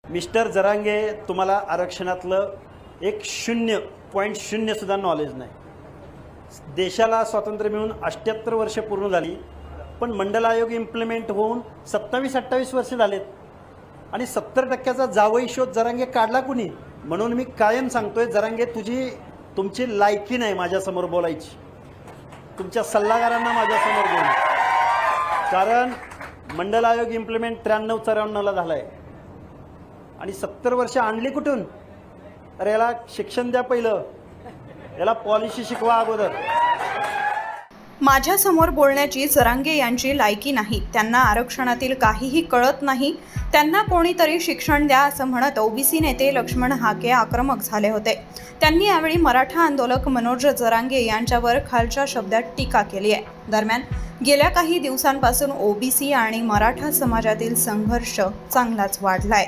Mister Jarange, तुम्हाला आरक्षणातलं एक 0.0 सुद्धा नॉलेज नाही. देशाला स्वातंत्र्य मिळून 78 वर्ष पूर्ण झाली, पण मंडल आयोग इम्प्लिमेंट होऊन 27-28 वर्ष झालेत आणि 70% जावई शोध जरांगे काढला कुणी. म्हणून मी कायम सांगतोय, जरांगे तुमची लायकी नाही माझ्यासमोर बोलायची. तुमच्या सल्लागारांना माझ्यासमोर बोला, कारण मंडल आयोग इम्प्लिमेंट 93-94ला झाला आहे आणि 70 वर्ष आणली कुठून. अरे याला शिक्षण द्या, पहिलं याला पॉलिसी शिकवा अगोदर. माझ्यासमोर बोलण्याची जरांगे यांची लायकी नाही, त्यांना आरक्षणातील काहीही कळत नाही, त्यांना कोणीतरी शिक्षण द्या असं म्हणत ओबीसी नेते लक्ष्मण हाके आक्रमक झाले होते. त्यांनी यावेळी मराठा आंदोलक मनोज जरांगे यांच्यावर खालच्या शब्दात टीका केली आहे. दरम्यान गेल्या काही दिवसांपासून ओबीसी आणि मराठा समाजातील संघर्ष चांगलाच वाढलाय.